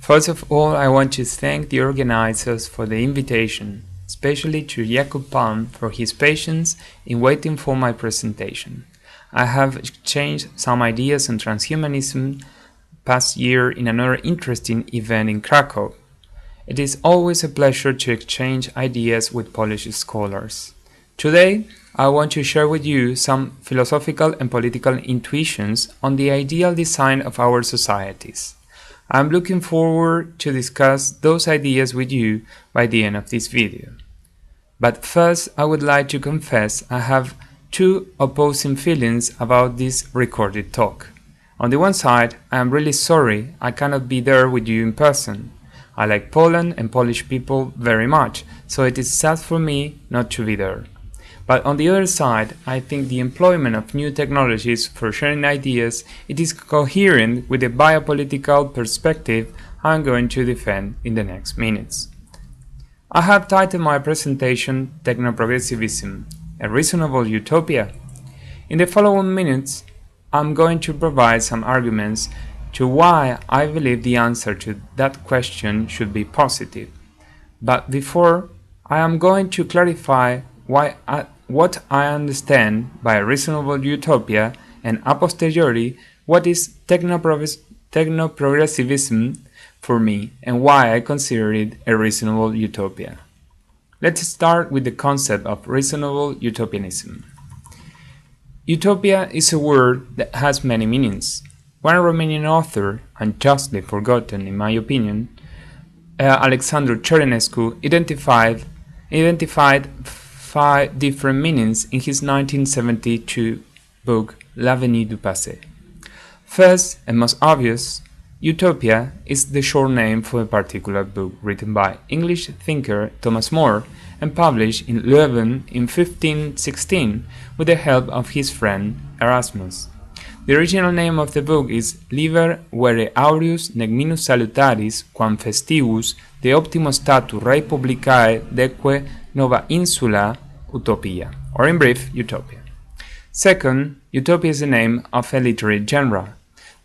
First of all, I want to thank the organizers for the invitation, especially to Jacob Palm for his patience in waiting for my presentation. I have exchanged some ideas on transhumanism past year in another interesting event in Krakow. It is always a pleasure to exchange ideas with Polish scholars. Today, I want to share with you some philosophical and political intuitions on the ideal design of our societies. I am looking forward to discuss those ideas with you by the end of this video. But first, I would like to confess I have two opposing feelings about this recorded talk. On the one side, I am really sorry I cannot be there with you in person. I like Poland and Polish people very much, so it is sad for me not to be there. But on the other side, I think the employment of new technologies for sharing ideas, it is coherent with the biopolitical perspective I am going to defend in the next minutes. I have titled my presentation Technoprogressivism, a Reasonable Utopia. In the following minutes, I am going to provide some arguments to why I believe the answer to that question should be positive. But before, I am going to clarify what I understand by a reasonable utopia, and a posteriori what is technoprogressivism for me and why I consider it a reasonable utopia. Let's start with the concept of reasonable utopianism. Utopia is a word that has many meanings. One Romanian author, unjustly forgotten in my opinion, Alexandru Cerenescu, identified 5 different meanings in his 1972 book L'Avenir du Passé. First, and most obvious, Utopia is the short name for a particular book written by English thinker Thomas More and published in Leuven in 1516 with the help of his friend Erasmus. The original name of the book is Liber vere aureus nec minus salutaris quam festivus de optimo statu rei publicae deque nova insula Utopia, or in brief, Utopia. Second, Utopia is the name of a literary genre,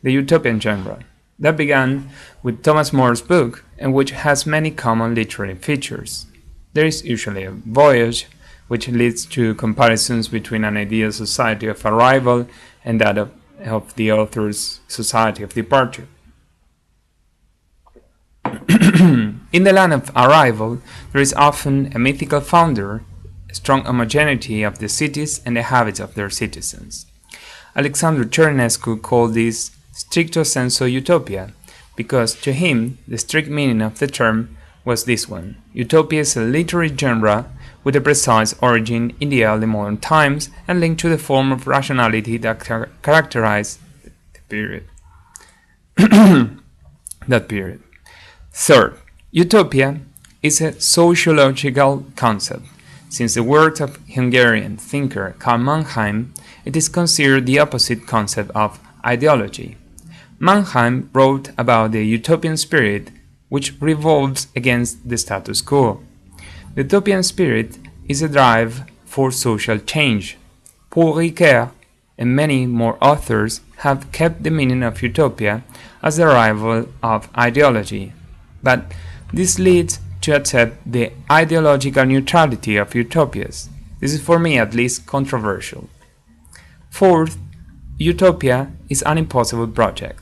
the utopian genre, that began with Thomas More's book and which has many common literary features. There is usually a voyage, which leads to comparisons between an ideal society of arrival and that of the author's society of departure. In the land of arrival, there is often a mythical founder, a strong homogeneity of the cities and the habits of their citizens. Alexandru Cerenescu called this stricto sensu utopia, because to him the strict meaning of the term was this one. Utopia is a literary genre with a precise origin in the early modern times and linked to the form of rationality that characterized the period. that period. Third, utopia is a sociological concept. Since the works of Hungarian thinker Karl Mannheim, it is considered the opposite concept of ideology. Mannheim wrote about the utopian spirit, which revolts against the status quo. The utopian spirit is a drive for social change. Paul Ricoeur and many more authors have kept the meaning of utopia as the rival of ideology, but this leads to accept the ideological neutrality of utopias. This is for me at least controversial. Fourth, utopia is an impossible project.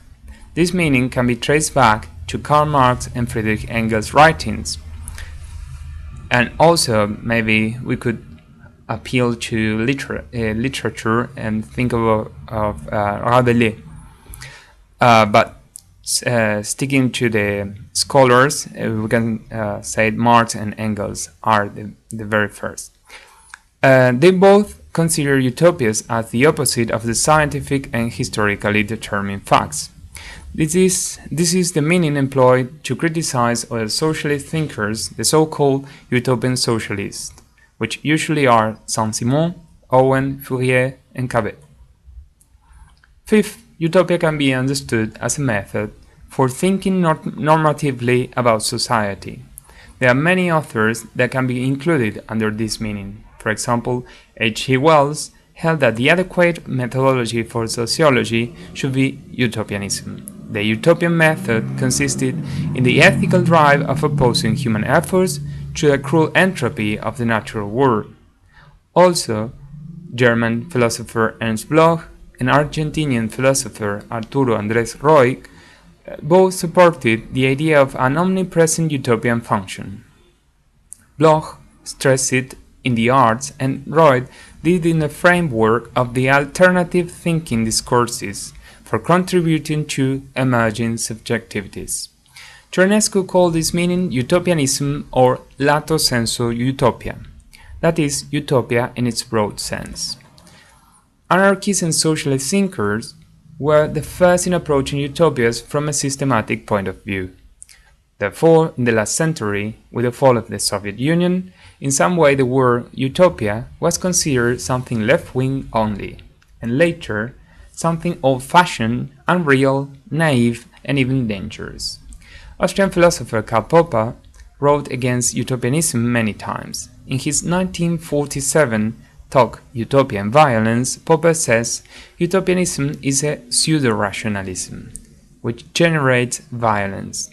This meaning can be traced back to Karl Marx and Friedrich Engels' writings. And also, maybe we could appeal to literature and think of Rabelais. But sticking to the scholars, we can say Marx and Engels are the very first. They both consider utopias as the opposite of the scientific and historically determined facts. This is the meaning employed to criticize other socialist thinkers, the so-called utopian socialists, which usually are Saint-Simon, Owen, Fourier, and Cabet. Fifth, utopia can be understood as a method for thinking normatively about society. There are many authors that can be included under this meaning. For example, H.G. Wells held that the adequate methodology for sociology should be utopianism. The utopian method consisted in the ethical drive of opposing human efforts to the cruel entropy of the natural world. Also, German philosopher Ernst Bloch and Argentinian philosopher Arturo Andrés Roig both supported the idea of an omnipresent utopian function. Bloch stressed it in the arts and Roig did in the framework of the alternative thinking discourses for contributing to emerging subjectivities. Ionescu called this meaning utopianism or lato sensu utopia, that is, utopia in its broad sense. Anarchists and socialist thinkers were the first in approaching utopias from a systematic point of view. Therefore, in the last century, with the fall of the Soviet Union, in some way the word utopia was considered something left-wing only, and later, something old-fashioned, unreal, naive, and even dangerous. Austrian philosopher Karl Popper wrote against utopianism many times. In his 1947 talk Utopia and Violence, Popper says utopianism is a pseudo-rationalism, which generates violence.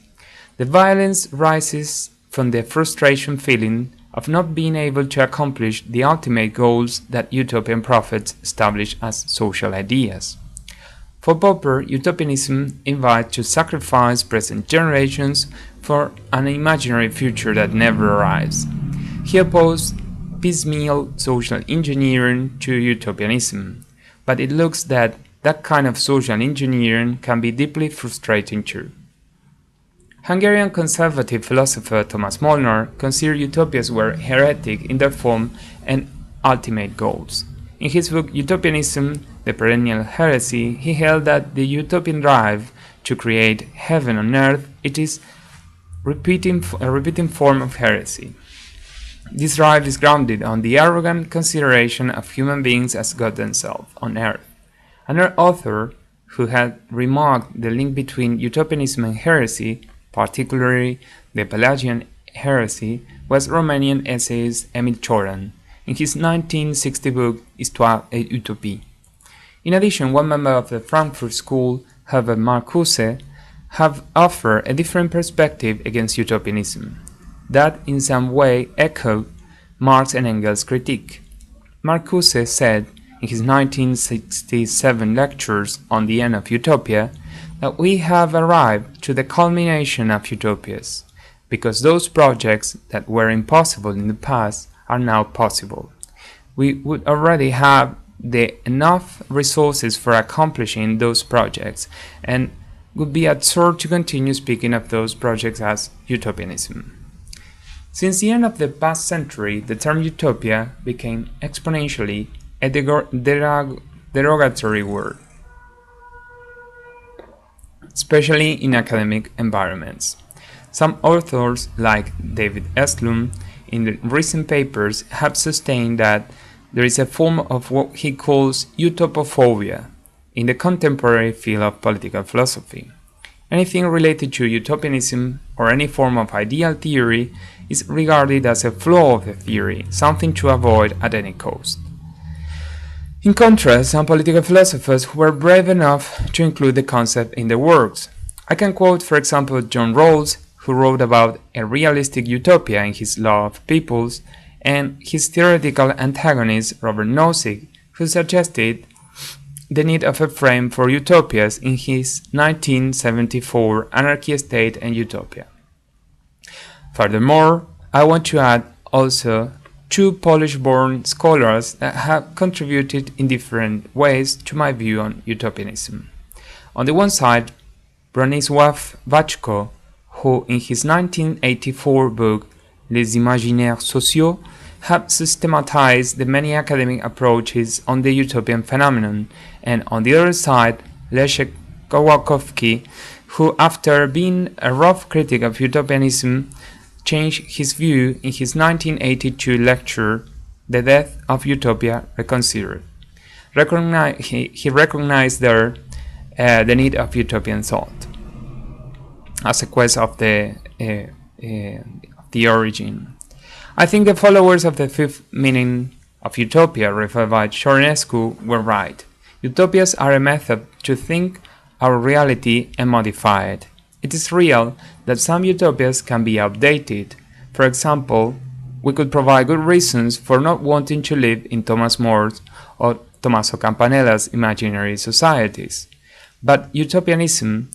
The violence rises from the frustration feeling of not being able to accomplish the ultimate goals that utopian prophets establish as social ideas. For Popper, utopianism invites to sacrifice present generations for an imaginary future that never arrives. He opposed piecemeal social engineering to utopianism, but it looks that that kind of social engineering can be deeply frustrating too. Hungarian conservative philosopher Thomas Molnar considered utopias were heretic in their form and ultimate goals. In his book Utopianism, the Perennial Heresy, he held that the utopian drive to create heaven on earth is a repeating form of heresy. This drive is grounded on the arrogant consideration of human beings as God themselves on earth. Another author who had remarked the link between utopianism and heresy, particularly the Pelagian heresy, was Romanian essayist Emil Cioran in his 1960 book Histoire et Utopie. In addition, one member of the Frankfurt School, Herbert Marcuse, have offered a different perspective against utopianism, that in some way echoed Marx and Engels' critique. Marcuse said in his 1967 lectures on the end of Utopia that we have arrived to the culmination of utopias, because those projects that were impossible in the past are now possible. We would already have enough resources for accomplishing those projects, and would be absurd to continue speaking of those projects as utopianism. Since the end of the past century, the term utopia became exponentially a derogatory word, especially in academic environments. Some authors, like David Estlund, in the recent papers have sustained that there is a form of what he calls utopophobia in the contemporary field of political philosophy. Anything related to utopianism or any form of ideal theory is regarded as a flaw of the theory, something to avoid at any cost. In contrast, some political philosophers were brave enough to include the concept in their works. I can quote, for example, John Rawls, who wrote about a realistic utopia in his Law of Peoples, and his theoretical antagonist Robert Nozick, who suggested the need of a frame for utopias in his 1974 Anarchy, State and Utopia. Furthermore, I want to add also two Polish-born scholars that have contributed in different ways to my view on utopianism. On the one side, Bronisław Wajko, who in his 1984 book Les Imaginaires Sociaux have systematized the many academic approaches on the utopian phenomenon, and on the other side, Leszek Kołakowski, who after being a rough critic of utopianism, changed his view in his 1982 lecture, The Death of Utopia Reconsidered. He recognized there the need of utopian thought as a quest of the origin. I think the followers of the fifth meaning of utopia referred by Ionescu were right. Utopias are a method to think our reality and modify it. It is real that some utopias can be outdated. For example, we could provide good reasons for not wanting to live in Thomas More's or Tommaso Campanella's imaginary societies. But utopianism,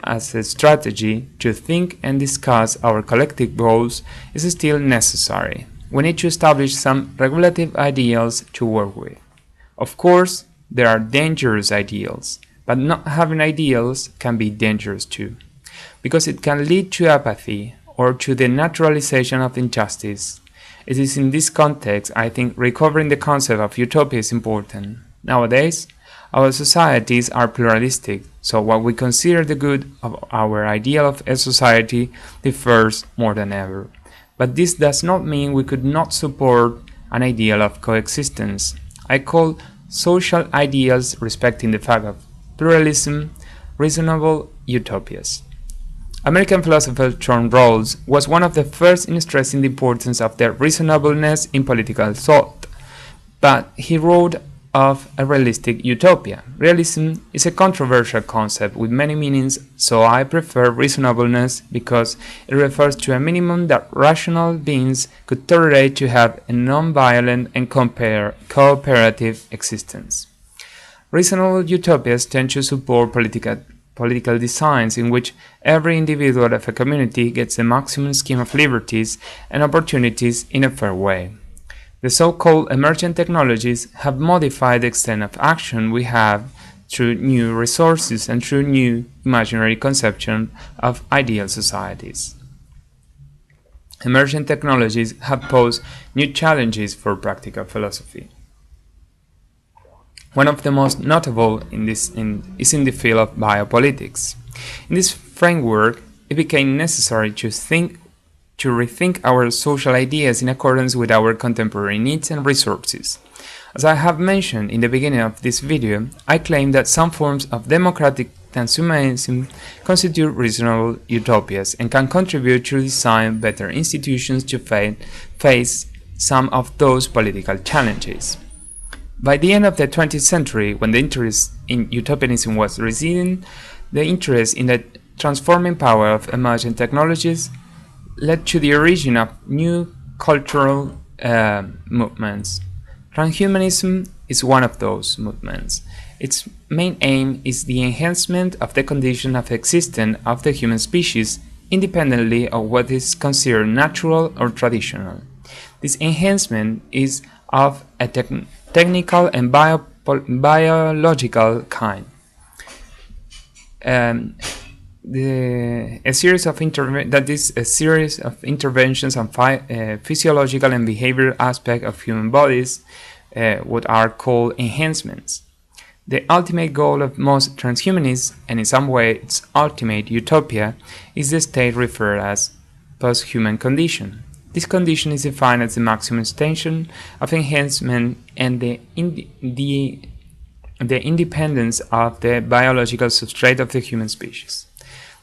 as a strategy to think and discuss our collective goals, is still necessary. We need to establish some regulative ideals to work with. Of course, there are dangerous ideals, but not having ideals can be dangerous too, because it can lead to apathy or to the naturalization of injustice. It is in this context I think recovering the concept of utopia is important. Nowadays, our societies are pluralistic, so what we consider the good of our ideal of a society differs more than ever. But this does not mean we could not support an ideal of coexistence. I call social ideals respecting the fact of pluralism reasonable utopias. American philosopher John Rawls was one of the first in stressing the importance of the reasonableness in political thought, but he wrote of a realistic utopia. Realism is a controversial concept with many meanings, so I prefer reasonableness because it refers to a minimum that rational beings could tolerate to have a non-violent and cooperative existence. Reasonable utopias tend to support political designs in which every individual of a community gets the maximum scheme of liberties and opportunities in a fair way. The so-called emergent technologies have modified the extent of action we have through new resources and through new imaginary conception of ideal societies. Emergent technologies have posed new challenges for practical philosophy. One of the most notable is in the field of biopolitics. In this framework, it became necessary to rethink our social ideas in accordance with our contemporary needs and resources. As I have mentioned in the beginning of this video, I claim that some forms of democratic transhumanism constitute reasonable utopias and can contribute to design better institutions to face some of those political challenges. By the end of the 20th century, when the interest in utopianism was receding, the interest in the transforming power of emergent technologies led to the origin of new cultural movements. Transhumanism is one of those movements. Its main aim is the enhancement of the condition of existence of the human species independently of what is considered natural or traditional. This enhancement is of a technical and biological kind. A series of interventions on physiological and behavioral aspects of human bodies, what are called enhancements. The ultimate goal of most transhumanists, and in some way its ultimate utopia, is the state referred as post-human condition. This condition is defined as the maximum extension of enhancement and the independence of the biological substrate of the human species.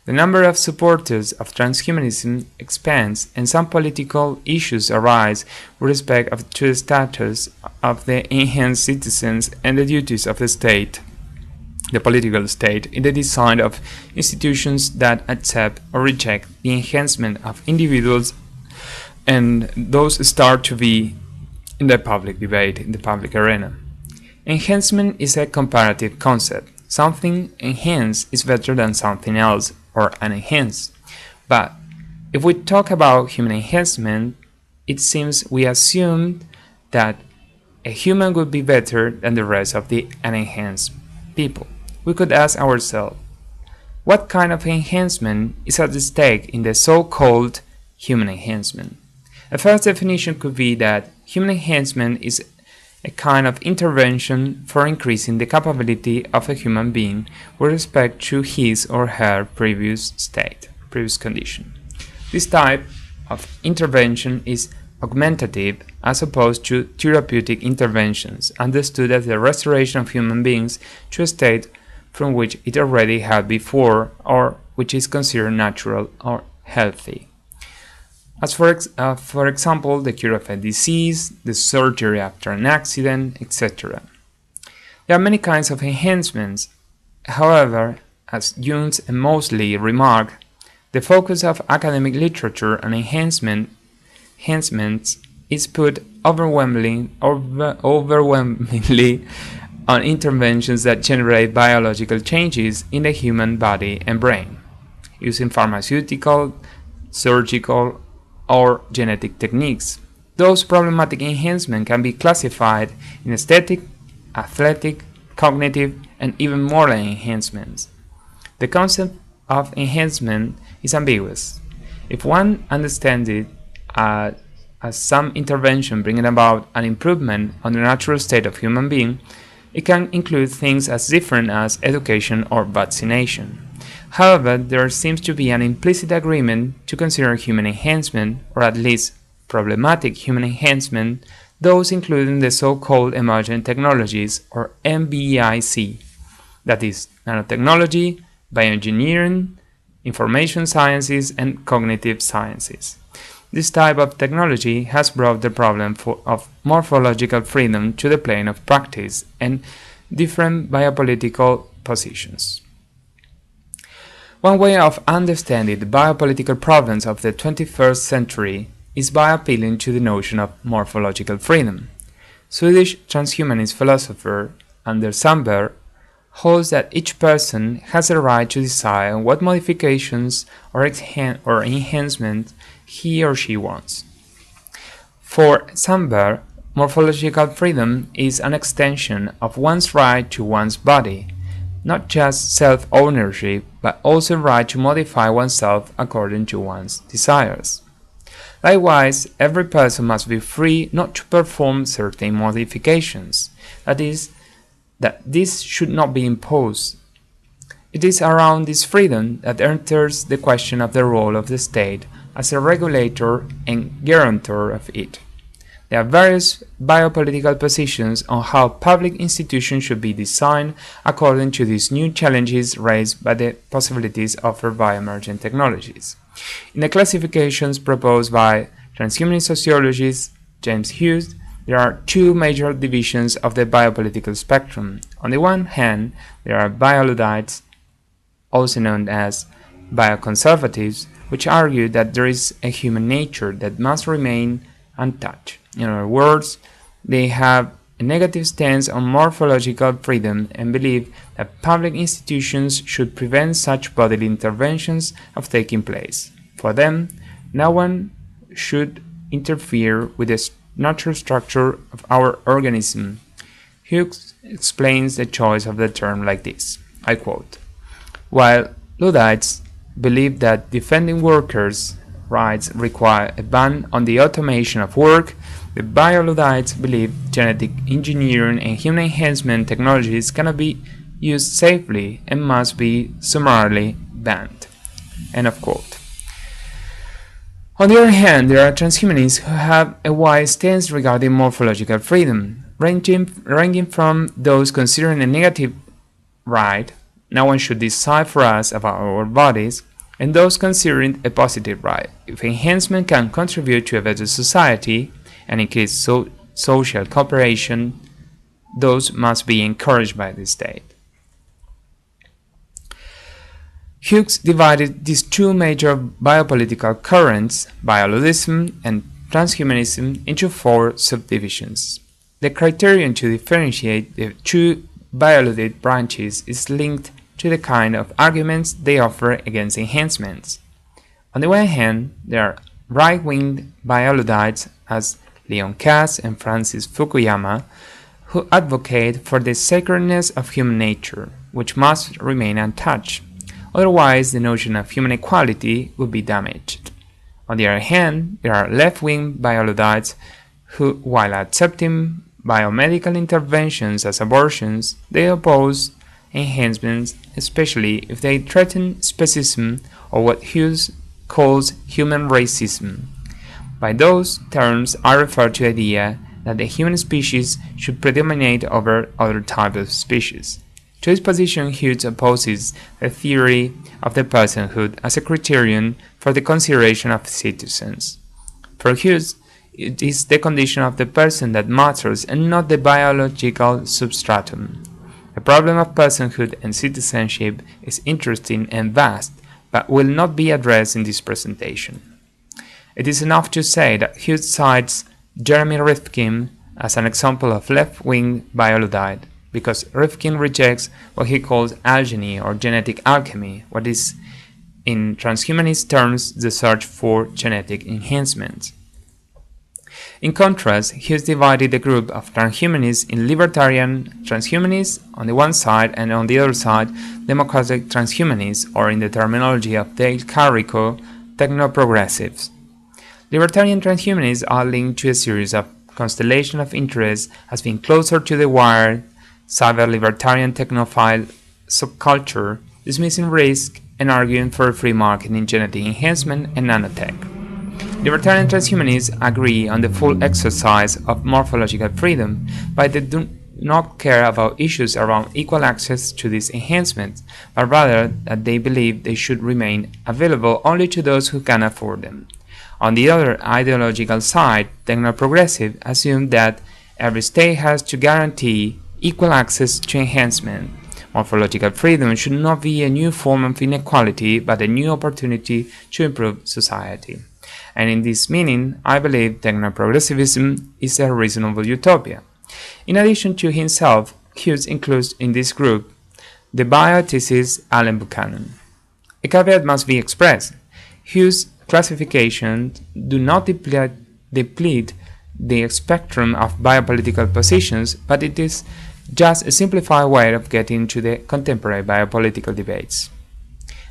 The number of supporters of transhumanism expands, and some political issues arise with respect to the status of the enhanced citizens and the duties of the state, the political state, in the design of institutions that accept or reject the enhancement of individuals, and those start to be in the public debate, in the public arena. Enhancement is a comparative concept. Something enhanced is better than something else, or unenhanced. But if we talk about human enhancement, it seems we assume that a human would be better than the rest of the unenhanced people. We could ask ourselves, what kind of enhancement is at stake in the so-called human enhancement? A first definition could be that human enhancement is a kind of intervention for increasing the capability of a human being with respect to his or her previous state, previous condition. This type of intervention is augmentative as opposed to therapeutic interventions, understood as the restoration of human beings to a state from which it already had before or which is considered natural or healthy. As for example, the cure of a disease, the surgery after an accident, etc. There are many kinds of enhancements. However, as Jones and Mosley remark, the focus of academic literature on enhancements is put overwhelmingly on interventions that generate biological changes in the human body and brain, using pharmaceutical, surgical, or genetic techniques. Those problematic enhancements can be classified in aesthetic, athletic, cognitive, and even moral enhancements. The concept of enhancement is ambiguous. If one understands it as some intervention bringing about an improvement on the natural state of human being, it can include things as different as education or vaccination. However, there seems to be an implicit agreement to consider human enhancement, or at least problematic human enhancement, those including the so-called emergent technologies, or MBIC, that is, nanotechnology, bioengineering, information sciences, and cognitive sciences. This type of technology has brought the problem of morphological freedom to the plane of practice and different biopolitical positions. One way of understanding the biopolitical problems of the 21st century is by appealing to the notion of morphological freedom. Swedish transhumanist philosopher Anders Sandberg holds that each person has a right to decide on what modifications or enhancements he or she wants. For Sandberg, morphological freedom is an extension of one's right to one's body, not just self-ownership, but also right to modify oneself according to one's desires. Likewise, every person must be free not to perform certain modifications, that is, that this should not be imposed. It is around this freedom that enters the question of the role of the state as a regulator and guarantor of it. There are various biopolitical positions on how public institutions should be designed according to these new challenges raised by the possibilities offered by emergent technologies. In the classifications proposed by transhumanist sociologist James Hughes, there are two major divisions of the biopolitical spectrum. On the one hand, there are bioludites, also known as bioconservatives, which argue that there is a human nature that must remain untouched. In other words, they have a negative stance on morphological freedom and believe that public institutions should prevent such bodily interventions of taking place. For them, no one should interfere with the natural structure of our organism. Hughes explains the choice of the term like this, I quote, "While Luddites believe that defending workers' rights require a ban on the automation of work, the bioludites believe genetic engineering and human enhancement technologies cannot be used safely and must be summarily banned." End of quote. On the other hand, there are transhumanists who have a wide stance regarding morphological freedom, ranging from those considering a negative right, no one should decide for us about our bodies, and those considering a positive right. If enhancement can contribute to a better society and increase social cooperation, those must be encouraged by the state. Hughes divided these two major biopolitical currents, bioludism and transhumanism, into four subdivisions. The criterion to differentiate the two bioludite branches is linked to the kind of arguments they offer against enhancements. On the one hand, there are right-wing bioludites as Leon Kass and Francis Fukuyama, who advocate for the sacredness of human nature, which must remain untouched. Otherwise, the notion of human equality would be damaged. On the other hand, there are left-wing bioludites who, while accepting biomedical interventions as abortions, they oppose enhancements, especially if they threaten speciesism or what Hughes calls human racism. By those terms, I refer to the idea that the human species should predominate over other types of species. To this position, Hughes opposes the theory of the personhood as a criterion for the consideration of citizens. For Hughes, it is the condition of the person that matters and not the biological substratum. The problem of personhood and citizenship is interesting and vast, but will not be addressed in this presentation. It is enough to say that Hughes cites Jeremy Rifkin as an example of left-wing bioludite, because Rifkin rejects what he calls alchemy or genetic alchemy, what is in transhumanist terms the search for genetic enhancement. In contrast, Hughes divided the group of transhumanists in libertarian transhumanists on the one side and on the other side democratic transhumanists, or in the terminology of Dale Carrico, technoprogressives. Libertarian transhumanists are linked to a series of constellation of interests as being closer to the wired, cyber-libertarian technophile subculture, dismissing risk and arguing for a free market in genetic enhancement and nanotech. Libertarian transhumanists agree on the full exercise of morphological freedom, but they do not care about issues around equal access to these enhancements, but rather that they believe they should remain available only to those who can afford them. On the other ideological side, technoprogressive assume that every state has to guarantee equal access to enhancement. Morphological freedom should not be a new form of inequality, but a new opportunity to improve society. And in this meaning, I believe technoprogressivism is a reasonable utopia. In addition to himself, Hughes includes in this group the bioethicist Alan Buchanan. A caveat must be expressed. Hughes' classifications do not deplete the spectrum of biopolitical positions, but it is just a simplified way of getting to the contemporary biopolitical debates.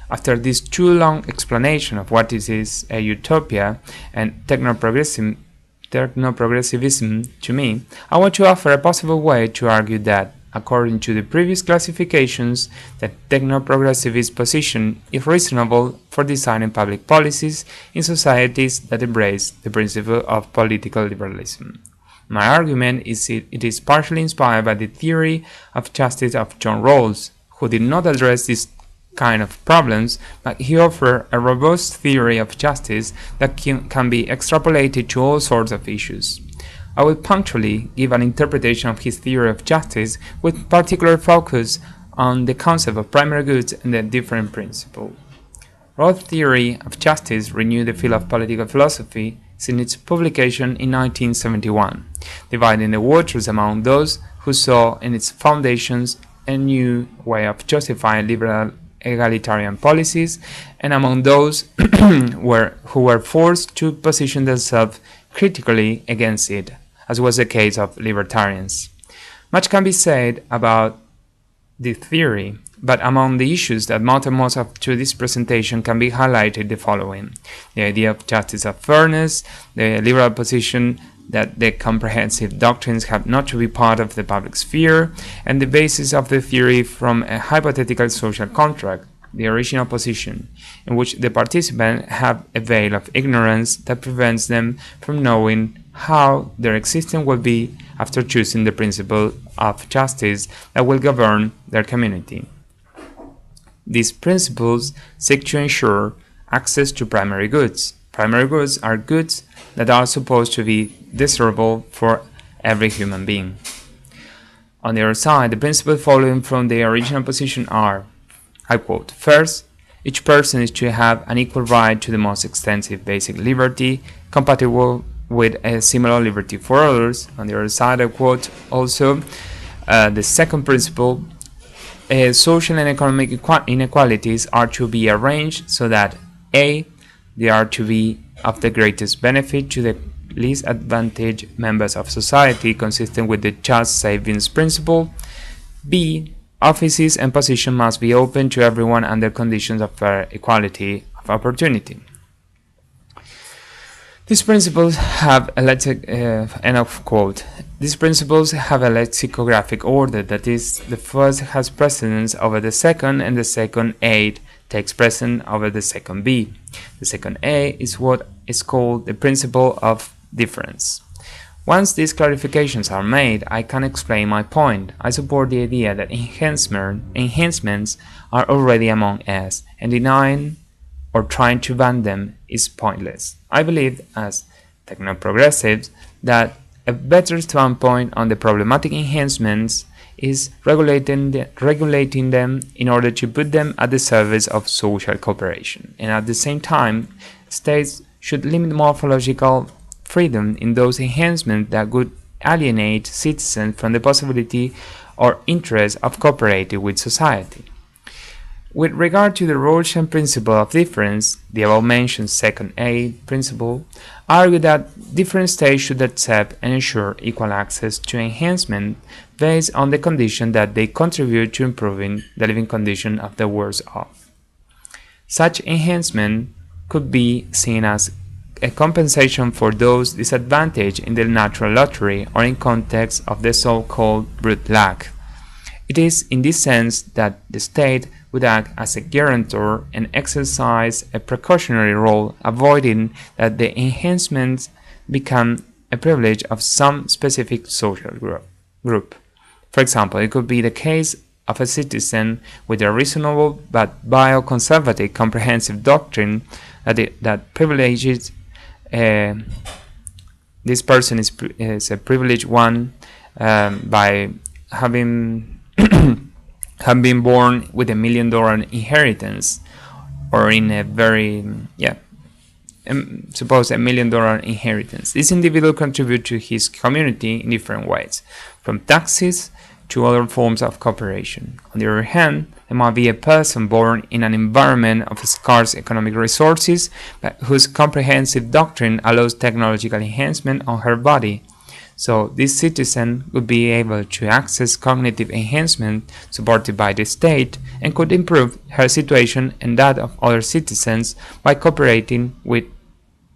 After this too long explanation of what is a utopia and technoprogressivism to me, I want to offer a possible way to argue that, according to the previous classifications, the technoprogressionist position is reasonable for designing public policies in societies that embrace the principle of political liberalism. My argument is it is partially inspired by the theory of justice of John Rawls, who did not address this kind of problems, but he offered a robust theory of justice that can be extrapolated to all sorts of issues. I will punctually give an interpretation of his theory of justice with particular focus on the concept of primary goods and the different principle. Rawls' theory of justice renewed the field of political philosophy since its publication in 1971, dividing the waters among those who saw in its foundations a new way of justifying liberal egalitarian policies, and among those who were forced to position themselves critically against it, as was the case of libertarians. Much can be said about this theory, but among the issues that matter most to this presentation can be highlighted the following: the idea of justice of fairness, the liberal position that the comprehensive doctrines have not to be part of the public sphere, and the basis of the theory from a hypothetical social contract, the original position, in which the participants have a veil of ignorance that prevents them from knowing how their existence will be after choosing the principle of justice that will govern their community. These principles seek to ensure access to primary goods. Primary goods are goods that are supposed to be desirable for every human being. On the other side, the principles following from the original position are, I quote, first, each person is to have an equal right to the most extensive basic liberty, compatible with a similar liberty for others. On the other side, I quote also, the second principle, social and economic inequalities are to be arranged so that A, they are to be of the greatest benefit to the least advantaged members of society, consistent with the just savings principle. B, offices and positions must be open to everyone under conditions of fair equality of opportunity. These principles have a end of quote. These principles have a lexicographic order, that is, the first has precedence over the second, and the second A takes precedence over the second B. The second A is what is called the principle of difference. Once these clarifications are made, I can explain my point. I support the idea that enhancements are already among us, and denying or trying to ban them is pointless. I believe, as technoprogressives, that a better standpoint on the problematic enhancements is regulating them in order to put them at the service of social cooperation. And at the same time, states should limit morphological freedom in those enhancements that would alienate citizens from the possibility or interest of cooperating with society. With regard to the Rawlsian principle of difference, the above-mentioned second A principle argued that different states should accept and ensure equal access to enhancement based on the condition that they contribute to improving the living condition of the worse off. Such enhancement could be seen as a compensation for those disadvantaged in the natural lottery or in context of the so-called brute luck. It is in this sense that the state would act as a guarantor and exercise a precautionary role, avoiding that the enhancements become a privilege of some specific social group. For example, it could be the case of a citizen with a reasonable but bioconservative comprehensive doctrine that privileges this person is a privileged one by having have been born with $1 million inheritance, or in a very suppose $1 million inheritance. This individual contributes to his community in different ways, from taxes to other forms of cooperation. On the other hand, there might be a person born in an environment of scarce economic resources, but whose comprehensive doctrine allows technological enhancement on her body. So this citizen would be able to access cognitive enhancement supported by the state and could improve her situation and that of other citizens by cooperating with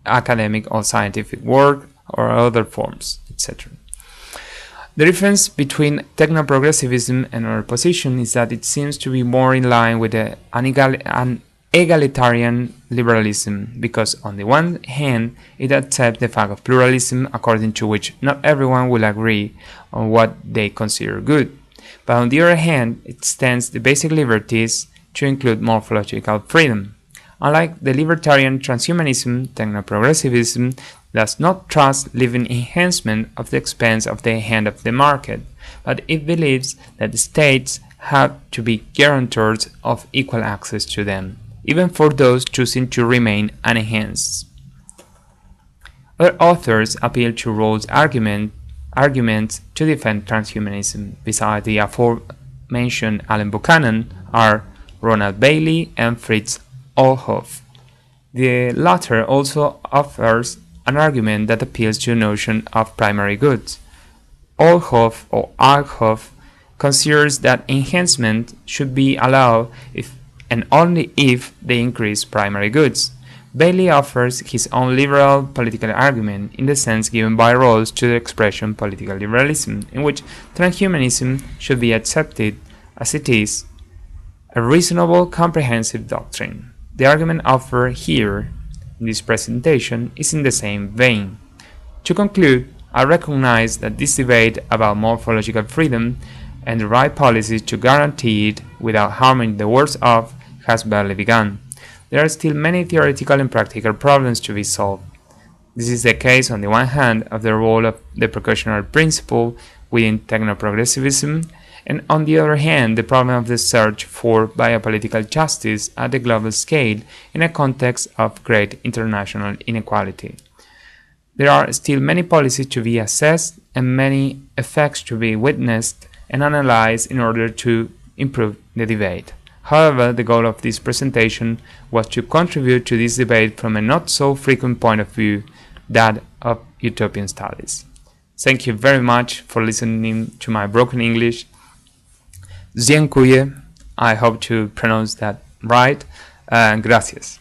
academic or scientific work or other forms, etc. The difference between technoprogressivism and our position is that it seems to be more in line with an egalitarian liberalism, because on the one hand it accepts the fact of pluralism according to which not everyone will agree on what they consider good, but on the other hand it extends the basic liberties to include morphological freedom. Unlike the libertarian transhumanism, technoprogressivism does not trust living enhancement at the expense of the hand of the market, but it believes that the states have to be guarantors of equal access to them, even for those choosing to remain unenhanced. Other authors appeal to Rawls' arguments to defend transhumanism. Besides the aforementioned Alan Buchanan are Ronald Bailey and Fritz Ohlhoff. The latter also offers an argument that appeals to the notion of primary goods. Ohlhoff considers that enhancement should be allowed if and only if they increase primary goods. Bailey offers his own liberal political argument in the sense given by Rawls to the expression political liberalism, in which transhumanism should be accepted as it is, a reasonable comprehensive doctrine. The argument offered here in this presentation is in the same vein. To conclude, I recognize that this debate about morphological freedom and the right policies to guarantee it without harming the worse off has barely begun. There are still many theoretical and practical problems to be solved. This is the case, on the one hand, of the role of the precautionary principle within technoprogressivism, and on the other hand, the problem of the search for biopolitical justice at the global scale in a context of great international inequality. There are still many policies to be assessed and many effects to be witnessed and analyzed in order to improve the debate. However, the goal of this presentation was to contribute to this debate from a not so frequent point of view, that of utopian studies. Thank you very much for listening to my broken English. Dziękuję, I hope to pronounce that right. Gracias.